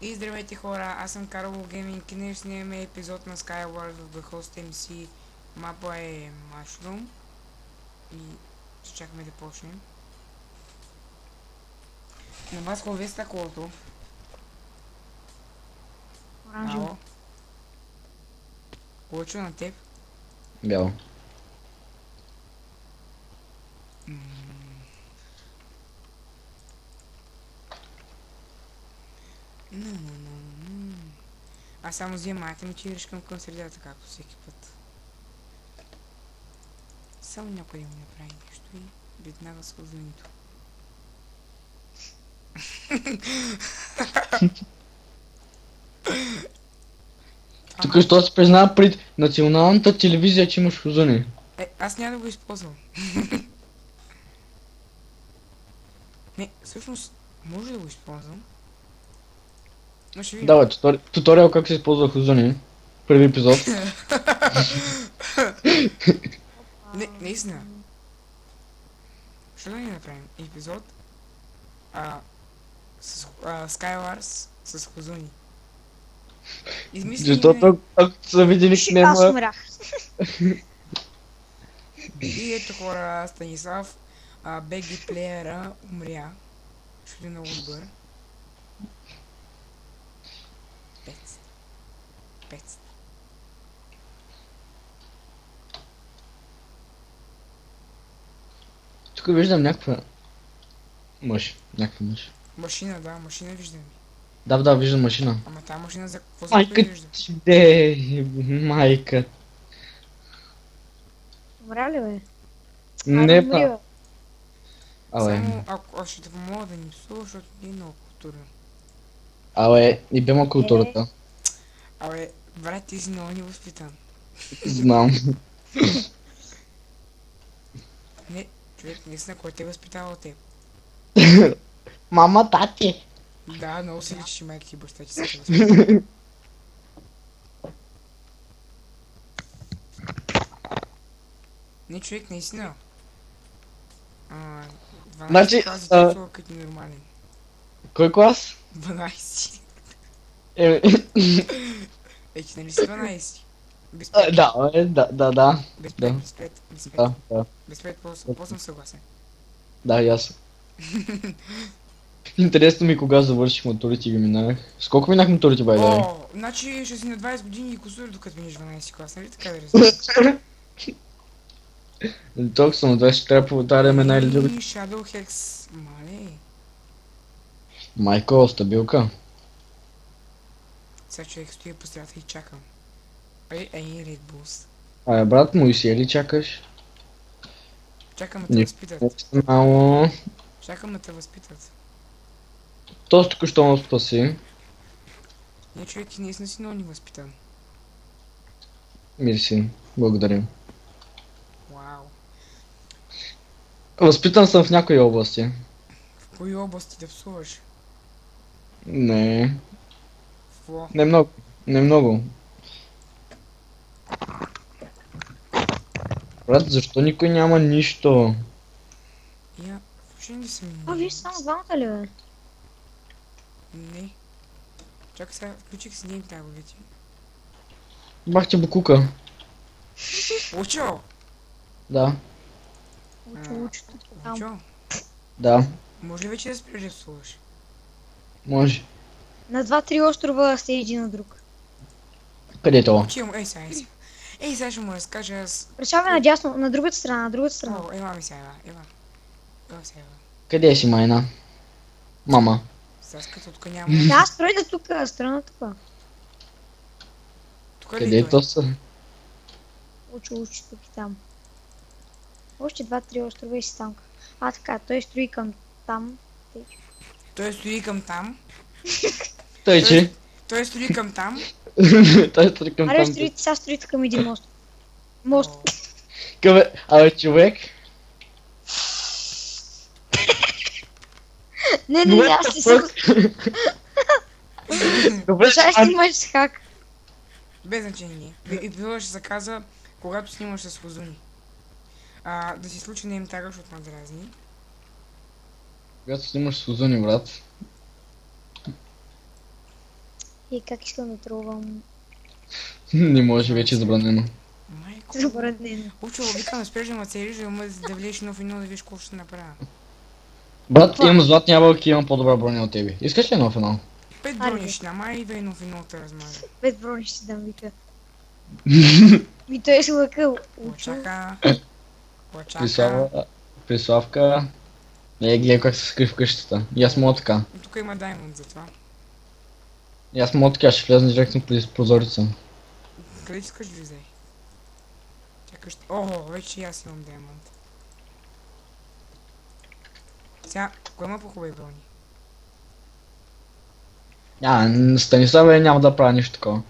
И здравейте хора, аз съм Карл Гейминг и днес снимаме епизод на Skywars в The Host MC. Мапа е Mushroom и ще чакаме да почнем. На вас какво ви е стъклото? Оранжево. Ало? Лъчо на теб? Бяло. Аз само взимам айтем и че решкам към средата, както всеки път. Само някой да ми направи нещо и веднага с хлъзването. Тук що се признава пред националната телевизия, че имаш хузуни. Аз няма да го използвам. Не, всъщност, може да го използвам. Но ще видим. Давай, туториал как се използва хузуни. Първи епизод. Не, наистина. Ще да ни направим епизод с Skywars с Хозуни. Измислим Защото ако са видели Аз няма... умрях. И ето хора, Станислав, беги плеера умря. Ще е много добър. Пец. Пец. Тук виждам някаква... Мъж. Някаква мъж. Машина, да, машина виждаме. Да, виждам машина. Ама тази машина за какво се Майка предвижда? ти де, майка. Умря ли, бе? Не умри, па. бе. Абе, Само ако ще те помогна да ни псува, защото не е много културно. и бема културата. Абе, брат, ти си много невъзпитан. Знам. Не, човек, наистина, кой те е възпитавал теб? Мама, тати. Да, много се личи, че майка ти и баща ти са те възпитали. Не, човек, наистина. 12 Значи, клас за чувствува като нормален. Кой клас? 12. Е, Ти нали си 12? Без 5. да. Без 5, Да. без 5, без 5. Да. Без 5, по-съм съгласен. Да, и аз. Интересно ми кога завърших моторите и ги минах. С колко минах моторите, бай, дай? О, значи ще си на 20 години и косури докато минеш 12 клас, нали така да разбираш? Толкова съм на 20, трябва да повтаряме една или друга. Shadow Hex, мале. Майко, стабилка. Сега човек стои по страта и чакам. Ей, Red Bulls. Брат му, и си ли чакаш? Чакам да те Не. възпитат. Мало. Чакам да те възпитат. То току-що ме спаси. Не, човек, ти наистина си много невъзпитан. Мирси. Благодаря. Вау. Възпитан съм в някои области. В кои области да псуваш? Не. В какво? Не много. Не много. Брат, защо никой няма нищо? Я, въобще не съм... Виж само двамата ли, бе? Не. Чакай сега, включих си нейм таговете. Бах ти букука. Учо! Да. Учето там. Учо! Да. Може ли вече да спреш да псуваш? Може. На 2-3 острова сте един от друг. Къде е това? Учи, ей сега, ей сега. Ей сега ще му разкажа аз... Пречаваме надясно, на другата страна, на другата страна. О, ела ми сега, ела. Ела сега, ела. Къде си, майна? Мама. Сега като тук няма... Да, стройте тук, страна тук. Тук ли Къде е е той? то са? Учи тук и там. Още 2-3 острова и си там. Така, той строи към там. Той стои към там. Той че? Той стои към там. Той строи към Аре, там. сега строите към един мост. Мост. О, Абе, човек. Не, аз не съм... Добре, Ще снимаш с хак. без значение. И ще се каза, когато снимаш с Хозуни. Да си случи нейм тага, защото ме дразни. когато снимаш с озони, брат. И как искам да тролвам. Не може, вече е забранено. Майко. Забранено. Учо, викам да спреш да ме целиш, да влезеш нов едно да видиш какво ще направя. Брат, имам златни ябълки, имам по-добра броня от тебе. Искаш ли едно в едно? 5 Айде. брони ще дам, и да едно в едно те размажа. 5 брони ще дам, вика. Ми той е лъкъл. Учо. Лачака. Лачака. Приславка. Гледай как се скри в къщата. И аз мога така. Тук има даймонд за това. И аз мога така, ще влезна директно през прозореца. Къде искаш да взей? Чакаш. Ого, вече и аз имам даймонд. Сега, кой има по-хубави брони? Станиславе няма да правя нищо такова.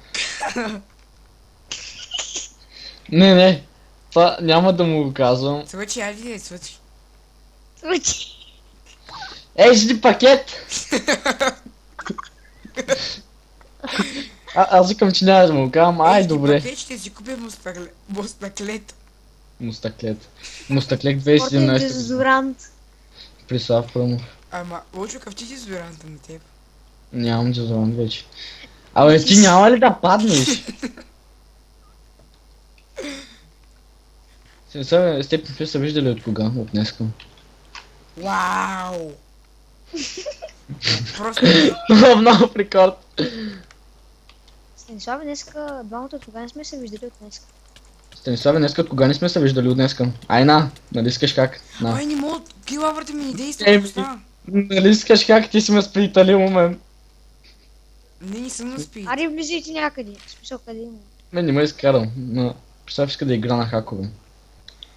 Не, това няма да му го казвам. Свъчи, айде да свъчи. Случи. Ей, си пакет! Аз викам, че няма да му го казвам, ай добре. Пакет ще си купя мустаклет. Мустаклет. Мустаклет Спортен 2017 дезодорант. Прислав Пълнов. Ама, Лучо, какъв ти си дезодоранта на теб? Нямам дезодорант вече. Абе, ти няма ли да паднеш? С теб са виждали от кога? От днеска. Вау! Просто Много прикол. Станиславе, днеска двамата от кога не сме се виждали от днеска. Станиславе, днеска от кога не сме се виждали от днеска? Ай на, нали искаш как? На. Ай, не мога, килавърта ми не действа, Еми. какво става? Нали искаш как? Ти си ме сприятели момент. Не съм на спи. Ари, влизай ти някъде. В смисъл, къде има? Мен не ме изкарал, но представя иска да игра на хакове.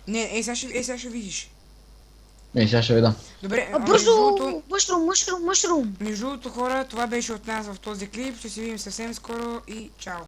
Не, сега ще видиш. Сега ще видя. Добре, А, бързо! Мъшрум! между другото хора, това беше от нас в този клип. Ще се видим съвсем скоро и чао.